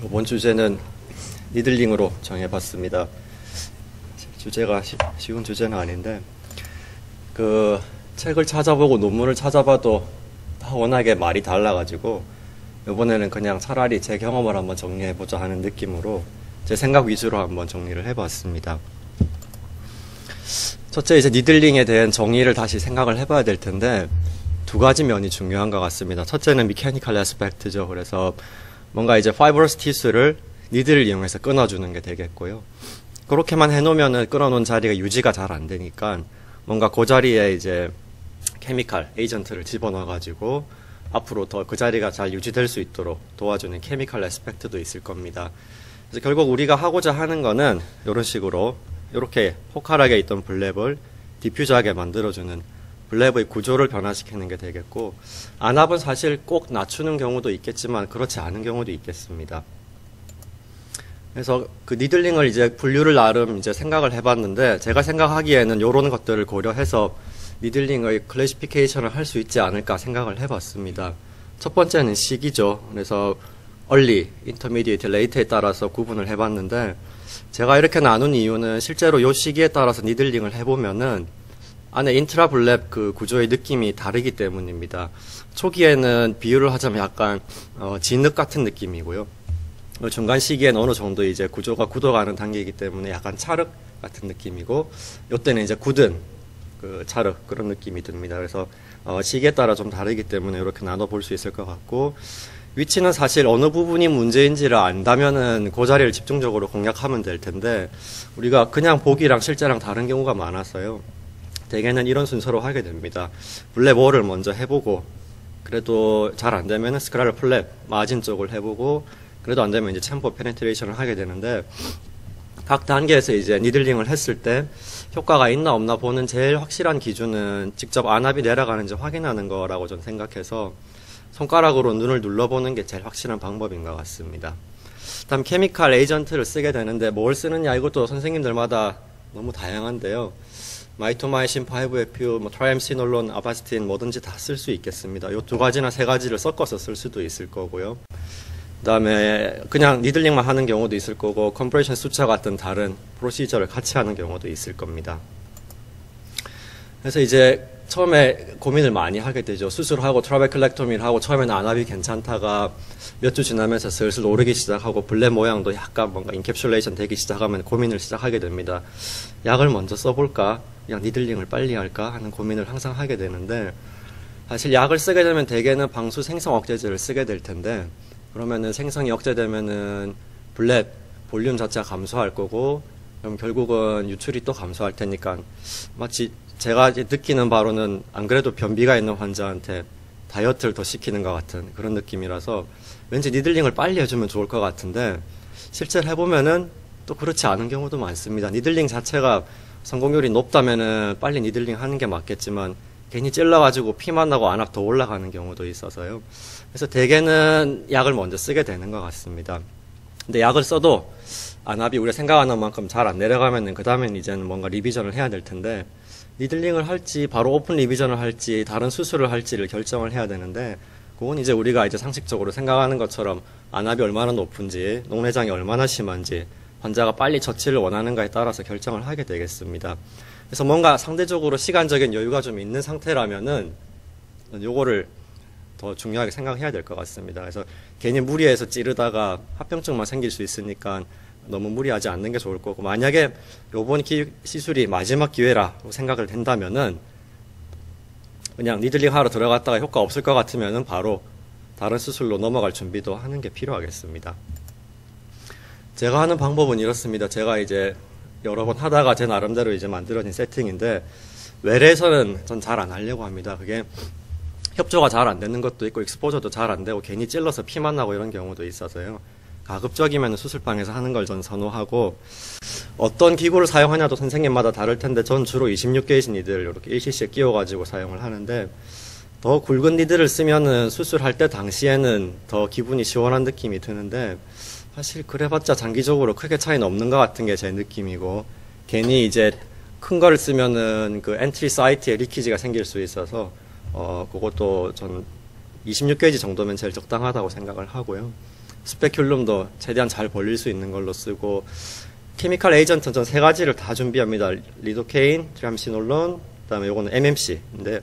이번 주제는 니들링으로 정해봤습니다. 주제가 쉬운 주제는 아닌데, 그 책을 찾아보고 논문을 찾아봐도 다 워낙에 말이 달라가지고 이번에는 그냥 차라리 제 경험을 한번 정리해보자 하는 느낌으로 제 생각 위주로 한번 정리를 해봤습니다. 첫째, 이제 니들링에 대한 정의를 다시 생각을 해봐야 될 텐데, 두 가지 면이 중요한 것 같습니다. 첫째는 미케니컬 애스펙트죠. 그래서 뭔가 이제 파이버러스 티스를 니들을 이용해서 끊어주는 게 되겠고요. 그렇게만 해놓으면은 끊어놓은 자리가 유지가 잘 안 되니까 뭔가 그 자리에 이제 케미칼 에이전트를 집어넣어가지고 앞으로 더 그 자리가 잘 유지될 수 있도록 도와주는 케미칼 애스펙트도 있을 겁니다. 그래서 결국 우리가 하고자 하는 거는 이런 식으로 이렇게 포칼하게 있던 블랩을 디퓨저하게 만들어주는 블랩의 구조를 변화시키는 게 되겠고, 안압은 사실 꼭 낮추는 경우도 있겠지만 그렇지 않은 경우도 있겠습니다. 그래서 그 니들링을 이제 분류를 나름 이제 생각을 해봤는데, 제가 생각하기에는 이런 것들을 고려해서 니들링의 클래시피케이션을 할 수 있지 않을까 생각을 해봤습니다. 첫 번째는 시기죠. 그래서 early, intermediate, late에 따라서 구분을 해봤는데, 제가 이렇게 나눈 이유는 실제로 이 시기에 따라서 니들링을 해보면은 안에 인트라 블랩 그 구조의 느낌이 다르기 때문입니다. 초기에는 비유를 하자면 약간 진흙 같은 느낌이고요. 중간 시기에는 어느 정도 이제 구조가 굳어가는 단계이기 때문에 약간 찰흙 같은 느낌이고, 요때는 이제 굳은 그 찰흙 그런 느낌이 듭니다. 그래서 시기에 따라 좀 다르기 때문에 이렇게 나눠 볼 수 있을 것 같고, 위치는 사실 어느 부분이 문제인지를 안다면은 그 자리를 집중적으로 공략하면 될 텐데, 우리가 그냥 보기랑 실제랑 다른 경우가 많아서요. 대개는 이런 순서로 하게 됩니다. 블랩 5를 먼저 해보고, 그래도 잘 안 되면은 스크랄 플랩 마진 쪽을 해보고, 그래도 안 되면 이제 챔버 페네트레이션을 하게 되는데, 각 단계에서 이제 니들링을 했을 때 효과가 있나 없나 보는 제일 확실한 기준은 직접 안압이 내려가는지 확인하는 거라고 저는 생각해서 손가락으로 눈을 눌러보는 게 제일 확실한 방법인 것 같습니다. 다음 케미칼 에이전트를 쓰게 되는데 뭘 쓰느냐, 이것도 선생님들마다 너무 다양한데요. 마이토마이신, 5FU, 트라이암시놀론, 아바스틴 뭐든지 다 쓸 수 있겠습니다. 이 두 가지나 세 가지를 섞어서 쓸 수도 있을 거고요. 그 다음에 그냥 니들링만 하는 경우도 있을 거고, 컴프레션 수차 같은 다른 프로시저를 같이 하는 경우도 있을 겁니다. 그래서 이제 처음에 고민을 많이 하게 되죠. 수술하고 트라베클렉토미를 하고 처음에는 안압이 괜찮다가 몇 주 지나면서 슬슬 오르기 시작하고 블랩 모양도 약간 뭔가 인캡슐레이션 되기 시작하면 고민을 시작하게 됩니다. 약을 먼저 써볼까? 그냥 니들링을 빨리 할까? 하는 고민을 항상 하게 되는데, 사실 약을 쓰게 되면 대개는 방수 생성 억제제를 쓰게 될 텐데, 그러면은 생성이 억제되면은 블랩 볼륨 자체가 감소할 거고, 그럼 결국은 유출이 또 감소할 테니까, 마치 제가 이제 느끼는 바로는 안 그래도 변비가 있는 환자한테 다이어트를 더 시키는 것 같은 그런 느낌이라서 왠지 니들링을 빨리 해주면 좋을 것 같은데, 실제로 해보면은 또 그렇지 않은 경우도 많습니다. 니들링 자체가 성공률이 높다면은 빨리 니들링 하는 게 맞겠지만, 괜히 찔러가지고 피만 나고 안압 더 올라가는 경우도 있어서요. 그래서 대개는 약을 먼저 쓰게 되는 것 같습니다. 근데 약을 써도 안압이 우리가 생각하는 만큼 잘 안 내려가면은 그 다음엔 이제는 뭔가 리비전을 해야 될 텐데, 니들링을 할지 바로 오픈 리비전을 할지 다른 수술을 할지를 결정을 해야 되는데, 그건 이제 우리가 이제 상식적으로 생각하는 것처럼 안압이 얼마나 높은지, 녹내장이 얼마나 심한지, 환자가 빨리 처치를 원하는가에 따라서 결정을 하게 되겠습니다. 그래서 뭔가 상대적으로 시간적인 여유가 좀 있는 상태라면은 요거를 더 중요하게 생각해야 될 것 같습니다. 그래서 괜히 무리해서 찌르다가 합병증만 생길 수 있으니까 너무 무리하지 않는 게 좋을 거고, 만약에 요번 시술이 마지막 기회라고 생각을 된다면은 그냥 니들링 하러 들어갔다가 효과 없을 것 같으면은 바로 다른 수술로 넘어갈 준비도 하는 게 필요하겠습니다. 제가 하는 방법은 이렇습니다. 제가 이제 여러 번 하다가 제 나름대로 이제 만들어진 세팅인데, 외래에서는 전 잘 안 하려고 합니다. 그게 협조가 잘 안 되는 것도 있고, 익스포저도 잘 안 되고, 괜히 찔러서 피만 나고 이런 경우도 있어서요. 가급적이면 수술방에서 하는 걸 전 선호하고, 어떤 기구를 사용하냐도 선생님마다 다를 텐데, 전 주로 26게이지 니들 이렇게 1cc에 끼워가지고 사용을 하는데, 더 굵은 니들을 쓰면은 수술할 때 당시에는 더 기분이 시원한 느낌이 드는데, 사실 그래봤자 장기적으로 크게 차이는 없는 것 같은 게 제 느낌이고, 괜히 이제 큰 거를 쓰면은 그 엔트리 사이트에 리키지가 생길 수 있어서 그것도 전 26게이지 정도면 제일 적당하다고 생각을 하고요. 스페큘럼도 최대한 잘 벌릴 수 있는 걸로 쓰고, 케미컬 에이전트는 전 세 가지를 다 준비합니다. 리도케인, 트리암시놀론, 그다음에 요거는 MMC. 근데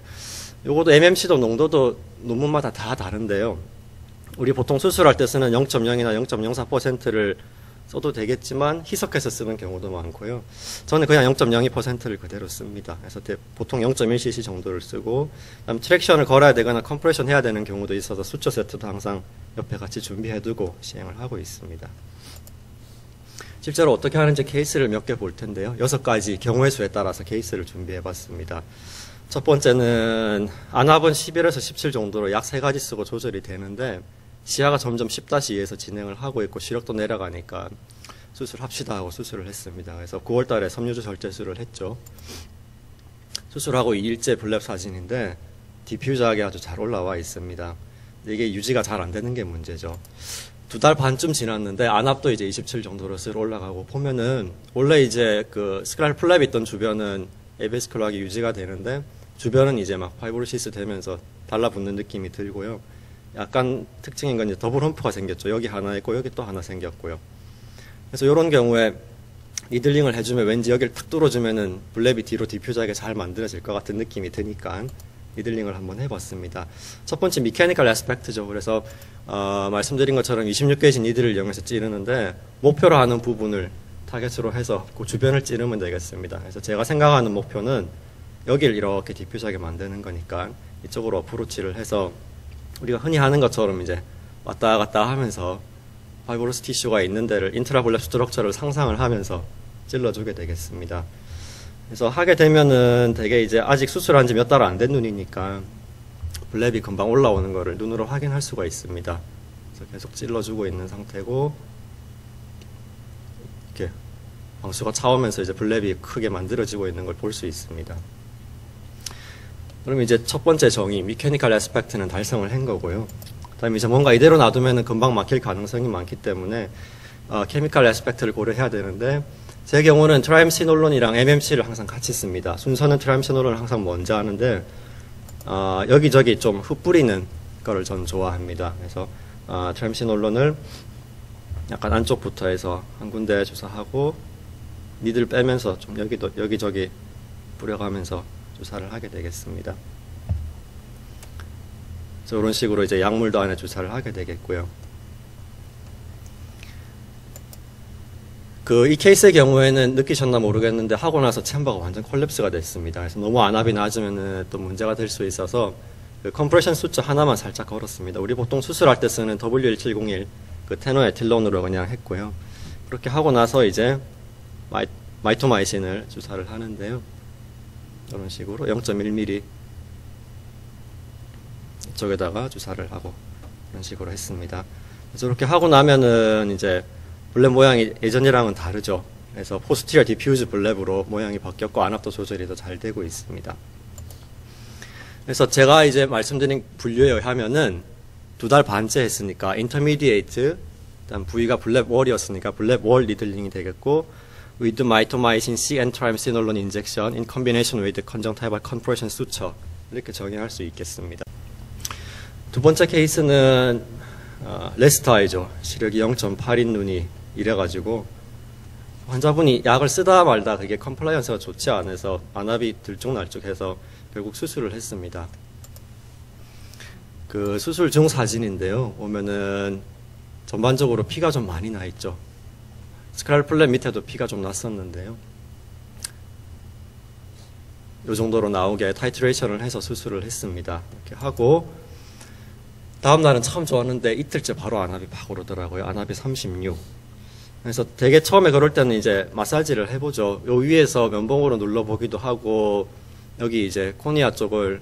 요것도 MMC도 농도도 논문마다 다 다른데요. 우리 보통 수술할 때 쓰는 0.0이나 0.04%를 써도 되겠지만 희석해서 쓰는 경우도 많고요. 저는 그냥 0.02%를 그대로 씁니다. 그래서 보통 0.1cc 정도를 쓰고, 그다음 트랙션을 걸어야 되거나 컴프레션 해야 되는 경우도 있어서 수초 세트도 항상 옆에 같이 준비해두고 시행을 하고 있습니다. 실제로 어떻게 하는지 케이스를 몇 개 볼 텐데요. 6가지 경우의 수에 따라서 케이스를 준비해봤습니다. 첫 번째는 안압은 11에서 17 정도로 약 3가지 쓰고 조절이 되는데, 시야가 점점 10-2에서 진행을 하고 있고 시력도 내려가니까 수술합시다 하고 수술을 했습니다. 그래서 9월 달에 섬유주 절제술을 했죠. 수술하고 2일째 블랩 사진인데 디퓨저하게 아주 잘 올라와 있습니다. 이게 유지가 잘 안 되는 게 문제죠. 2달 반쯤 지났는데 안압도 이제 27 정도로 쓸 올라가고, 보면은 원래 이제 그 스크랄 플랩 있던 주변은 에베스클로하게 유지가 되는데 주변은 이제 막 파이브로시스 되면서 달라붙는 느낌이 들고요. 약간 특징인 건 이제 더블 험프가 생겼죠. 여기 하나 있고 여기 또 하나 생겼고요. 그래서 이런 경우에 니들링을 해주면 왠지 여기를 탁 뚫어주면은 블랩이 뒤로 디퓨저하게 잘 만들어질 것 같은 느낌이 드니까 니들링을 한번 해봤습니다. 첫 번째 미케니컬 애스펙트죠. 그래서 말씀드린 것처럼 26게이지 니들을 이용해서 찌르는데, 목표로 하는 부분을 타겟으로 해서 그 주변을 찌르면 되겠습니다. 그래서 제가 생각하는 목표는 여기를 이렇게 디퓨저하게 만드는 거니까 이쪽으로 어프로치를 해서 우리가 흔히 하는 것처럼 이제 왔다 갔다 하면서 파이브로스 티슈가 있는 데를 인트라블랩 스트럭처를 상상을 하면서 찔러주게 되겠습니다. 그래서 하게 되면은 되게 이제 아직 수술한 지 몇 달 안 된 눈이니까 블랩이 금방 올라오는 거를 눈으로 확인할 수가 있습니다. 그래서 계속 찔러주고 있는 상태고, 이렇게 방수가 차오면서 이제 블랩이 크게 만들어지고 있는 걸 볼 수 있습니다. 그럼 이제 첫 번째 정의, 미케니컬 애스펙트는 달성을 한 거고요. 그다음에 이제 뭔가 이대로 놔두면 금방 막힐 가능성이 많기 때문에 케미컬 애스펙트를 고려해야 되는데, 제 경우는 트라임시놀론이랑 MMC를 항상 같이 씁니다. 순서는 트라임시놀론을 항상 먼저 하는데 여기저기 좀 흩뿌리는 거를 전 좋아합니다. 그래서 트라임시놀론을 약간 안쪽부터 해서 한 군데 주사하고 니들 빼면서 좀 여기저기 뿌려가면서 주사를 하게 되겠습니다. 그래서 이런 식으로 이제 약물도 안에 주사를 하게 되겠고요. 이 케이스의 경우에는 느끼셨나 모르겠는데 하고 나서 챔버가 완전 콜랩스가 됐습니다. 그래서 너무 안압이 낮으면 또 문제가 될 수 있어서 컴프레션 숫자 하나만 살짝 걸었습니다. 우리 보통 수술할 때 쓰는 W1701 그 테노에틸론으로 그냥 했고요. 그렇게 하고 나서 이제 마이토마이신을 주사를 하는데요. 이런 식으로 0.1mm 이쪽에다가 주사를 하고 이런 식으로 했습니다. 그래서 이렇게 하고 나면은 이제 블랩 모양이 예전이랑은 다르죠. 그래서 포스티리어 디퓨즈 블랩으로 모양이 바뀌었고 안압도 조절이 더 잘 되고 있습니다. 그래서 제가 이제 말씀드린 분류에 의하면은 2달 반째 했으니까 인터미디에이트, 그다음 부위가 블랩 월이었으니까 블랩 월 리들링이 되겠고, with mitomycin C and triamcinolone injection in combination with conjunctival compression suture, 이렇게 정의할 수 있겠습니다. 두 번째 케이스는 레스타이죠. 시력이 0.8인 눈이 이래가지고 환자분이 약을 쓰다 말다 그게 컴플라이언스가 좋지 않아서 안압이 들쭉날쭉해서 결국 수술을 했습니다. 그 수술 중 사진인데요. 보면은 전반적으로 피가 좀 많이 나 있죠. 스크랄 플랫 밑에도 피가 좀 났었는데요. 이 정도로 나오게 타이트레이션을 해서 수술을 했습니다. 이렇게 하고 다음 날은 참 좋았는데 이틀째 바로 안압이 팍 오르더라고요. 안압이 36. 그래서 되게 처음에 그럴 때는 이제 마사지를 해보죠. 요 위에서 면봉으로 눌러보기도 하고 여기 이제 코니아 쪽을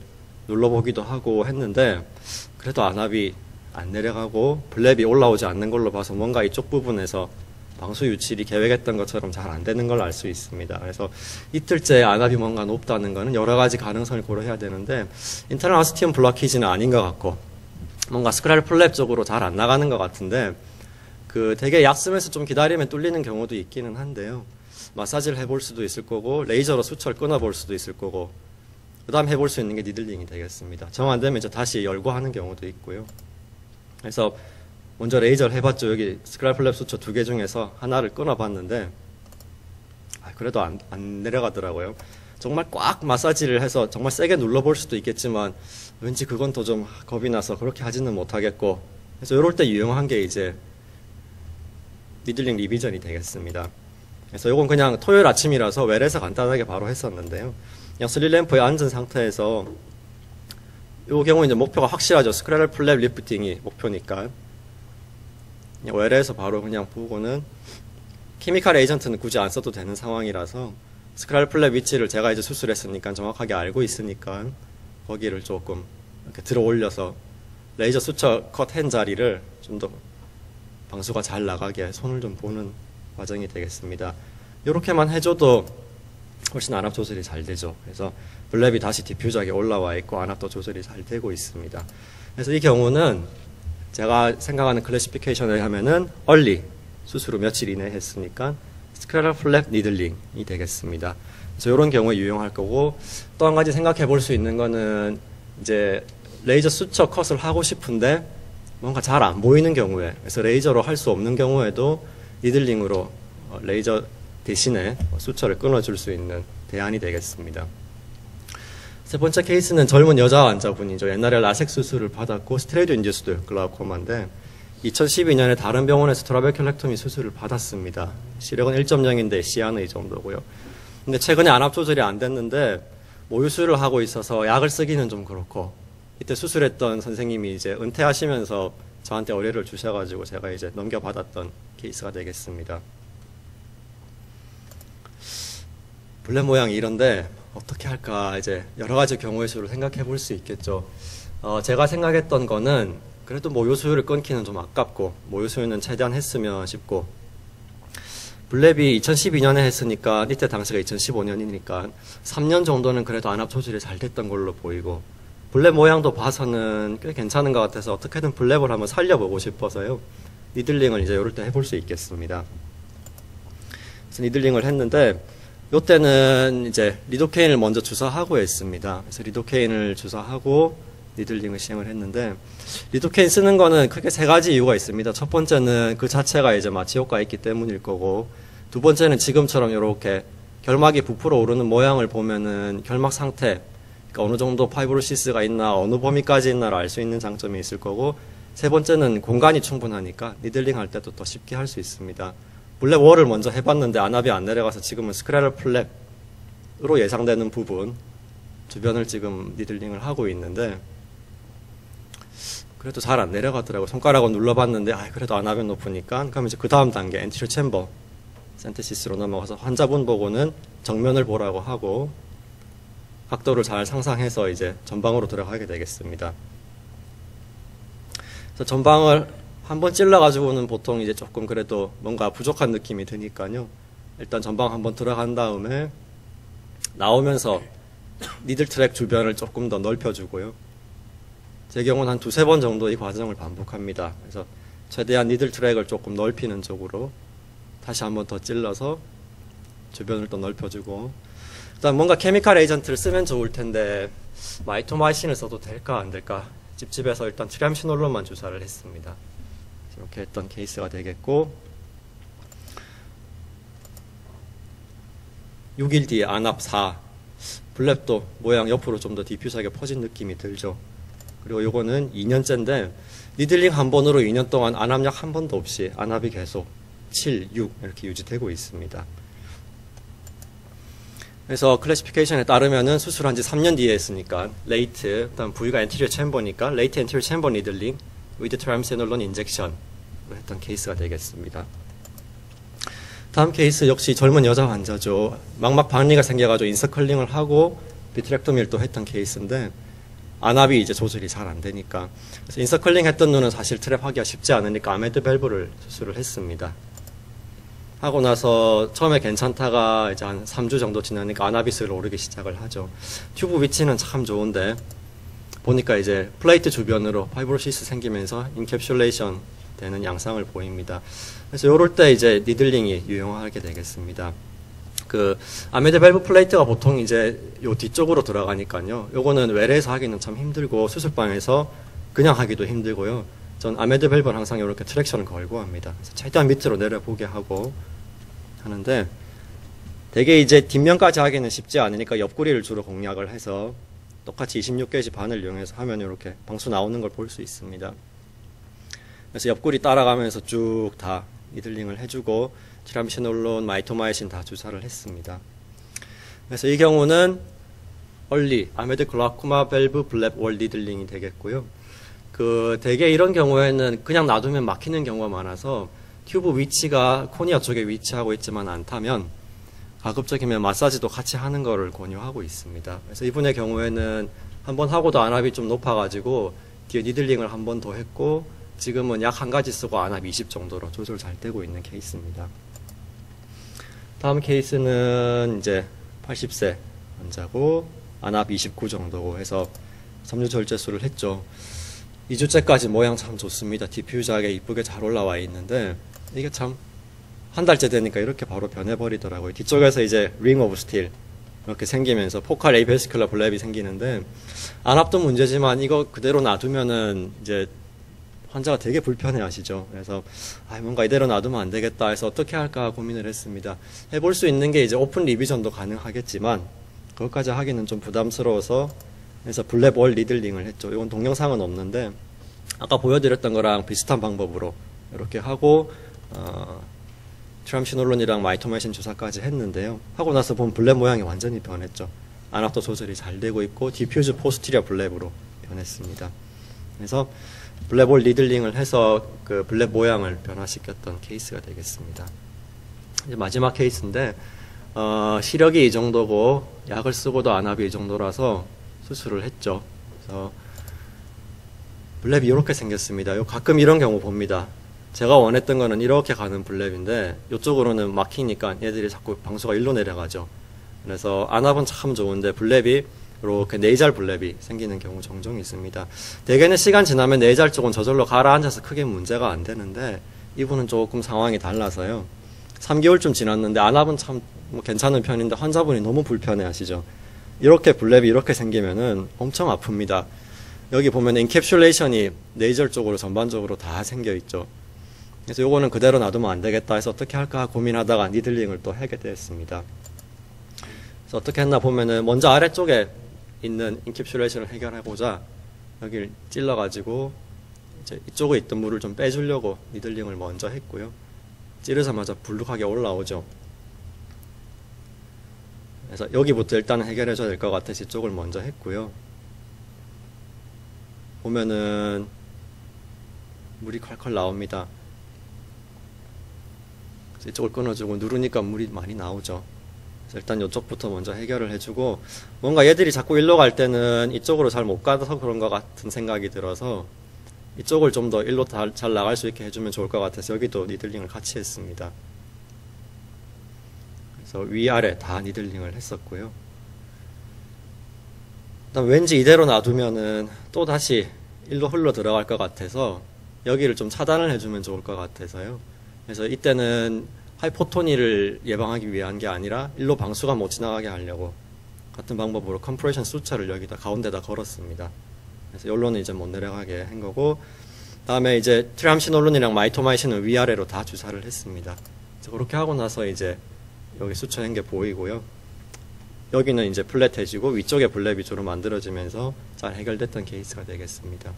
눌러보기도 하고 했는데 그래도 안압이 안 내려가고 블랩이 올라오지 않는 걸로 봐서 뭔가 이쪽 부분에서 방수 유출이 계획했던 것처럼 잘 안 되는 걸 알 수 있습니다. 그래서 이틀째 안압이 뭔가 높다는 거는 여러 가지 가능성을 고려해야 되는데 인터널 아스티움 블로키지는 아닌 것 같고 뭔가 스크랄 플랩 쪽으로 잘 안 나가는 것 같은데 되게 약 쓰면서 좀 기다리면 뚫리는 경우도 있기는 한데요. 마사지를 해볼 수도 있을 거고 레이저로 수철 끊어볼 수도 있을 거고 그 다음 해볼 수 있는 게 니들링이 되겠습니다. 정 안 되면 이제 다시 열고 하는 경우도 있고요. 그래서 먼저 레이저를 해봤죠. 여기 스크랄플랩 수초 2개 중에서 하나를 끊어봤는데 그래도 안 내려가더라고요. 정말 꽉 마사지를 해서 정말 세게 눌러볼 수도 있겠지만 왠지 그건 또 좀 겁이 나서 그렇게 하지는 못하겠고, 그래서 이럴 때 유용한 게 이제 니들링 리비전이 되겠습니다. 그래서 이건 그냥 토요일 아침이라서 웰에서 간단하게 바로 했었는데요. 그냥 슬립램프에 앉은 상태에서 이 경우 이제 목표가 확실하죠. 스크랄플랩 리프팅이 목표니까. 그냥 웰에서 바로 그냥 보고는 케미칼 에이전트는 굳이 안 써도 되는 상황이라서 스크랄플랩 위치를 제가 이제 수술했으니까 정확하게 알고 있으니까 거기를 조금 이렇게 들어 올려서 레이저 수처 컷한 자리를 좀 더 방수가 잘 나가게 손을 좀 보는 과정이 되겠습니다. 이렇게만 해줘도 훨씬 안압 조절이 잘 되죠. 그래서 블랩이 다시 디퓨저하게 올라와 있고 안압도 조절이 잘 되고 있습니다. 그래서 이 경우는 제가 생각하는 클래시피케이션을 하면은 얼리 수술 후 며칠 이내에 했으니까 스크랄플랩 니들링이 되겠습니다. 그래서 이런 경우에 유용할 거고, 또 한 가지 생각해 볼 수 있는 거는 이제 레이저 수처 컷을 하고 싶은데 뭔가 잘 안 보이는 경우에, 그래서 레이저로 할 수 없는 경우에도 니들링으로 레이저 대신에 수처를 끊어줄 수 있는 대안이 되겠습니다. 세 번째 케이스는 젊은 여자 환자분이죠. 옛날에 라섹 수술을 받았고 스테로이드 인듀스드 글라우코마인데 2012년에 다른 병원에서 트라베큘렉토미 수술을 받았습니다. 시력은 1.0인데 시야는 이 정도고요. 근데 최근에 안압 조절이 안 됐는데 모유수를 하고 있어서 약을 쓰기는 좀 그렇고, 이때 수술했던 선생님이 이제 은퇴하시면서 저한테 의뢰를 주셔가지고 제가 이제 넘겨받았던 케이스가 되겠습니다. 블랙 모양이 이런데 어떻게 할까 이제 여러 가지 경우의 수를 생각해 볼 수 있겠죠. 제가 생각했던 거는 그래도 모유수유를 끊기는 좀 아깝고 모유수유는 최대한 했으면 싶고, 블랩이 2012년에 했으니까 이때 당시가 2015년이니까 3년 정도는 그래도 안압 조절이 잘 됐던 걸로 보이고, 블랩 모양도 봐서는 꽤 괜찮은 것 같아서 어떻게든 블랩을 한번 살려보고 싶어서요. 니들링을 이제 이럴 때 해볼 수 있겠습니다. 그래서 니들링을 했는데 이때는 이제 리도케인을 먼저 주사하고 했습니다. 그래서 리도케인을 주사하고 니들링을 시행을 했는데, 리도케인 쓰는 거는 크게 3가지 이유가 있습니다. 첫 번째는 그 자체가 이제 마취 효과가 있기 때문일 거고, 두 번째는 지금처럼 이렇게 결막이 부풀어 오르는 모양을 보면은 결막 상태, 그러니까 어느 정도 파이브로시스가 있나 어느 범위까지 있나를 알 수 있는 장점이 있을 거고, 세 번째는 공간이 충분하니까 니들링 할 때도 더 쉽게 할 수 있습니다. 블랩 월을 먼저 해봤는데 안압이 안 내려가서 지금은 스크랄플랩으로 예상되는 부분 주변을 지금 니들링을 하고 있는데 그래도 잘 안 내려가더라고요. 손가락으로 눌러봤는데 그래도 안압이 높으니까, 그럼 이제 그 다음 단계 엔티리어 챔버 센테시스로 넘어가서 환자분 보고는 정면을 보라고 하고 각도를 잘 상상해서 이제 전방으로 들어가게 되겠습니다. 그래서 전방을 한번 찔러가지고는 보통 이제 조금 그래도 뭔가 부족한 느낌이 드니까요. 일단 전방 한번 들어간 다음에 나오면서 니들 트랙 주변을 조금 더 넓혀주고요. 제 경우는 한 2-3번 정도 이 과정을 반복합니다. 그래서 최대한 니들 트랙을 조금 넓히는 쪽으로 다시 한번 더 찔러서 주변을 또 넓혀주고, 일단 뭔가 케미칼 에이전트를 쓰면 좋을 텐데 마이토마이신을 써도 될까 안 될까 찝찝해서 일단 트리암시놀론만 주사를 했습니다. 이렇게 했던 케이스가 되겠고, 6일 뒤에 안압 4, 블랩도 모양 옆으로 좀 더 디퓨즈하게 퍼진 느낌이 들죠. 그리고 요거는 2년째인데 니들링 한 번으로 2년 동안 안압약 한 번도 없이 안압이 계속 7, 6 이렇게 유지되고 있습니다. 그래서 클래시피케이션에 따르면은 수술한 지 3년 뒤에 했으니까 레이트, 그다음 부위가 엔티리어 챔버니까 레이트 엔티리어 챔버 니들링 위드 트라임세놀론 인젝션으로 했던 케이스가 되겠습니다. 다음 케이스 역시 젊은 여자 환자죠. 망막 박리가 생겨가지고 인서클링을 하고 비트렉토미를 또 했던 케이스인데 안압이 이제 조절이 잘 안 되니까, 그래서 인서클링 했던 눈은 사실 트랩 하기가 쉽지 않으니까 아메드 밸브를 수술을 했습니다. 하고 나서 처음에 괜찮다가 이제 한 3주 정도 지나니까 안압이 슬 오르기 시작을 하죠. 튜브 위치는 참 좋은데 보니까 이제 플레이트 주변으로 파이브로시스 생기면서 인캡슐레이션 되는 양상을 보입니다. 그래서 요럴 때 이제 니들링이 유용하게 되겠습니다. 그 아메드 밸브 플레이트가 보통 이제 요 뒤쪽으로 들어가니까요. 요거는 웰에서 하기는 참 힘들고 수술방에서 그냥 하기도 힘들고요. 전 아메드 밸브는 항상 이렇게 트랙션을 걸고 합니다. 그래서 최대한 밑으로 내려보게 하고 하는데, 되게 이제 뒷면까지 하기는 쉽지 않으니까 옆구리를 주로 공략을 해서 똑같이 26게이지 반을 이용해서 하면 이렇게 방수 나오는 걸 볼 수 있습니다. 그래서 옆구리 따라가면서 쭉 다 니들링을 해주고 트람시놀론, 마이토마이신 다 주사를 했습니다. 그래서 이 경우는 얼리 아메드 글라코마 밸브 블랩 월 니들링이 되겠고요. 되게 이런 경우에는 그냥 놔두면 막히는 경우가 많아서 튜브 위치가 코니아 쪽에 위치하고 있지만 않다면 가급적이면 마사지도 같이 하는 거를 권유하고 있습니다. 그래서 이분의 경우에는 한 번 하고도 안압이 좀 높아가지고 뒤에 니들링을 한 번 더 했고 지금은 약 한 가지 쓰고 안압 20 정도로 조절 잘 되고 있는 케이스입니다. 다음 케이스는 이제 80세 환자고 안압 29 정도고 해서 섬유 절제술을 했죠. 2주째까지 모양 참 좋습니다. 디퓨저하게 이쁘게 잘 올라와 있는데 이게 참 한 달째 되니까 이렇게 바로 변해버리더라고요. 뒤쪽에서 이제 링 오브 스틸 이렇게 생기면서 포칼 에이베스큘러 블랩이 생기는데 안압도 문제지만 이거 그대로 놔두면은 이제 환자가 되게 불편해하시죠. 그래서 뭔가 이대로 놔두면 안 되겠다 해서 어떻게 할까 고민을 했습니다. 해볼 수 있는 게 이제 오픈 리비전도 가능하겠지만 그것까지 하기는 좀 부담스러워서 그래서 블랩 월 니들링을 했죠. 이건 동영상은 없는데 아까 보여드렸던 거랑 비슷한 방법으로 이렇게 하고 트람시놀론이랑 마이토마이신 주사까지 했는데요. 하고 나서 보면 블랩 모양이 완전히 변했죠. 안압도 조절이 잘 되고 있고 디퓨즈 포스티리어 블랩으로 변했습니다. 그래서 블랩 월 니들링을 해서 그 블랩 모양을 변화시켰던 케이스가 되겠습니다. 이제 마지막 케이스인데 시력이 이 정도고 약을 쓰고도 안압이 이 정도라서 수술을 했죠. 그래서 블랩이 이렇게 생겼습니다. 가끔 이런 경우 봅니다. 제가 원했던 거는 이렇게 가는 블랩인데 이쪽으로는 막히니까 얘들이 자꾸 방수가 일로 내려가죠. 그래서 안압은 참 좋은데 블랩이 이렇게 네이잘 블랩이 생기는 경우 종종 있습니다. 대개는 시간 지나면 네이잘 쪽은 저절로 가라앉아서 크게 문제가 안 되는데 이분은 조금 상황이 달라서요. 3개월쯤 지났는데 안압은 참 뭐 괜찮은 편인데 환자분이 너무 불편해 하시죠. 이렇게 블랩이 이렇게 생기면은 엄청 아픕니다. 여기 보면 인캡슐레이션이 네이절 쪽으로 전반적으로 다 생겨 있죠. 그래서 요거는 그대로 놔두면 안 되겠다 해서 어떻게 할까 고민하다가 니들링을 또 하게 됐습니다. 그래서 어떻게 했나 보면은 먼저 아래쪽에 있는 인캡슐레이션을 해결해보자 여기를 찔러가지고 이제 이쪽에 있던 물을 좀 빼주려고 니들링을 먼저 했고요. 찌르자마자 불룩하게 올라오죠. 그래서 여기부터 일단은 해결해줘야 될 것 같아서 이쪽을 먼저 했고요. 보면은 물이 콸콸 나옵니다. 그래서 이쪽을 끊어주고 누르니까 물이 많이 나오죠. 그래서 일단 이쪽부터 먼저 해결을 해주고 뭔가 얘들이 자꾸 일로 갈 때는 이쪽으로 잘 못 가서 그런 것 같은 생각이 들어서 이쪽을 좀 더 일로 잘 나갈 수 있게 해주면 좋을 것 같아서 여기도 니들링을 같이 했습니다. 그래서 위아래 다 니들링을 했었고요. 그다음 왠지 이대로 놔두면은 또 다시 일로 흘러 들어갈 것 같아서 여기를 좀 차단을 해주면 좋을 것 같아서요. 그래서 이때는 하이포토니를 예방하기 위한 게 아니라 일로 방수가 못 지나가게 하려고 같은 방법으로 컴프레션 수차를 여기다 가운데다 걸었습니다. 그래서 여기로는 이제 못 내려가게 한 거고 다음에 이제 트람시놀론이랑 마이토마이신을 위아래로 다 주사를 했습니다. 그래서 그렇게 하고 나서 이제 여기 수쳐낸 게 보이고요. 여기는 이제 플랫해지고 위쪽에 블랩이 주로 만들어지면서 잘 해결됐던 케이스가 되겠습니다.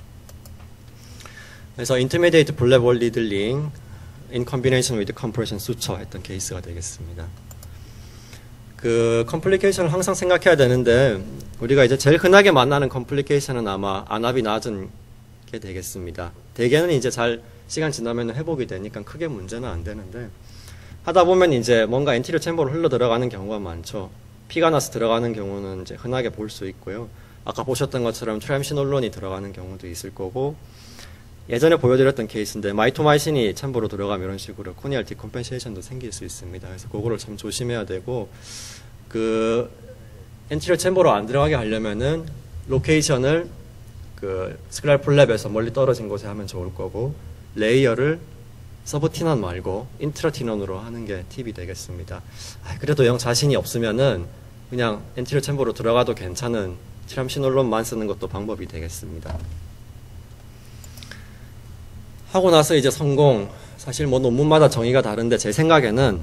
그래서 인터미디에이트 블랩 월 니들링 in combination with compression suture 했던 케이스가 되겠습니다. 그 컴플리케이션을 항상 생각해야 되는데 우리가 이제 제일 흔하게 만나는 컴플리케이션은 아마 안압이 낮은 게 되겠습니다. 대개는 이제 잘 시간 지나면 회복이 되니까 크게 문제는 안 되는데 하다 보면 이제 뭔가 엔티리어 챔버로 흘러 들어가는 경우가 많죠. 피가 나서 들어가는 경우는 이제 흔하게 볼 수 있고요. 아까 보셨던 것처럼 트램시놀론이 들어가는 경우도 있을 거고 예전에 보여드렸던 케이스인데 마이토마이신이 챔버로 들어가면 이런 식으로 코니알 디컴펜세이션도 생길 수 있습니다. 그래서 그거를 참 조심해야 되고 그 엔티리어 챔버로 안 들어가게 하려면은 로케이션을 그 스크랄 플랩에서 멀리 떨어진 곳에 하면 좋을 거고 레이어를 서브티넌 말고 인트라티넌으로 하는 게 팁이 되겠습니다. 그래도 영 자신이 없으면은 그냥 엔티리어 챔버로 들어가도 괜찮은 트람시놀론만 쓰는 것도 방법이 되겠습니다. 하고 나서 이제 성공, 사실 뭐 논문마다 정의가 다른데 제 생각에는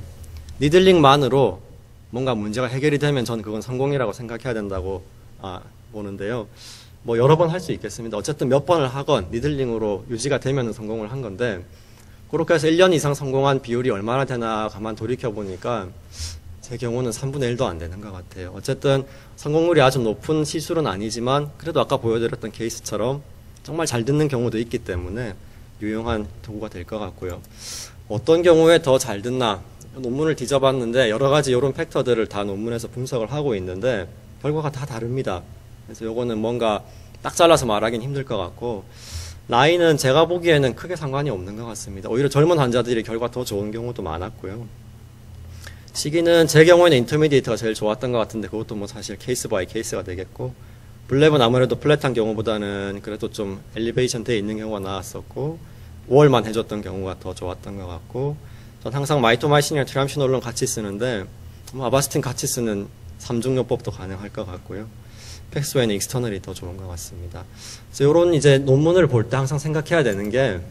니들링만으로 뭔가 문제가 해결이 되면 저는 그건 성공이라고 생각해야 된다고 보는데요. 뭐 여러 번 할 수 있겠습니다. 어쨌든 몇 번을 하건 니들링으로 유지가 되면 성공을 한 건데, 그렇게 해서 1년 이상 성공한 비율이 얼마나 되나 가만 돌이켜보니까 제 경우는 3분의 1도 안 되는 것 같아요. 어쨌든 성공률이 아주 높은 시술은 아니지만 그래도 아까 보여드렸던 케이스처럼 정말 잘 듣는 경우도 있기 때문에 유용한 도구가 될 것 같고요. 어떤 경우에 더 잘 듣나, 논문을 뒤져봤는데 여러 가지 이런 팩터들을 다 논문에서 분석을 하고 있는데 결과가 다 다릅니다. 그래서 요거는 뭔가 딱 잘라서 말하기는 힘들 것 같고, 나이는 제가 보기에는 크게 상관이 없는 것 같습니다. 오히려 젊은 환자들이 결과 더 좋은 경우도 많았고요. 시기는 제 경우에는 인터미디에이트가 제일 좋았던 것 같은데 그것도 뭐 사실 케이스 바이 케이스가 되겠고, 블랩은 아무래도 플랫한 경우보다는 그래도 좀 엘리베이션 돼 있는 경우가 나왔었고, 5월만 해줬던 경우가 더 좋았던 것 같고, 전 항상 마이토마이신이랑 트람시놀론 같이 쓰는데 아바스틴 같이 쓰는 3중요법도 가능할 것 같고요. 팩스웨이는 익스터널이 더 좋은 것 같습니다. 그래서 이런 이제 논문을 볼 때 항상 생각해야 되는 게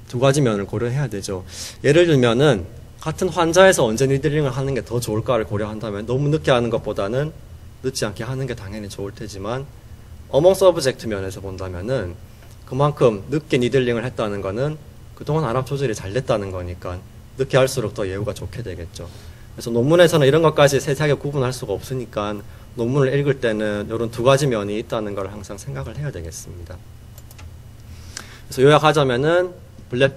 두 가지 면을 고려해야 되죠. 예를 들면은 같은 환자에서 언제 니들링을 하는 게 더 좋을까를 고려한다면 너무 늦게 하는 것보다는 늦지 않게 하는 게 당연히 좋을 테지만, 어몽 서브젝트 면에서 본다면은 그만큼 늦게 니들링을 했다는 거는 그동안 안압 조절이 잘 됐다는 거니까 늦게 할수록 더 예후가 좋게 되겠죠. 그래서 논문에서는 이런 것까지 세세하게 구분할 수가 없으니까 논문을 읽을 때는 이런 두 가지 면이 있다는 걸 항상 생각을 해야 되겠습니다. 그래서 요약하자면은 블랩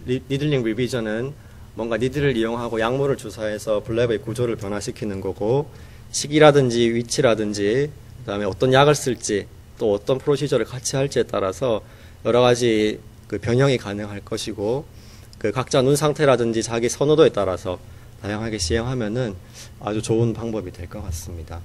니들링 리비전은 뭔가 니들을 이용하고 약물을 주사해서 블랩의 구조를 변화시키는 거고, 시기라든지 위치라든지 그다음에 어떤 약을 쓸지 또 어떤 프로시저를 같이 할지에 따라서 여러 가지 그 변형이 가능할 것이고, 그 각자 눈 상태라든지 자기 선호도에 따라서 다양하게 시행하면은 아주 좋은 방법이 될 것 같습니다.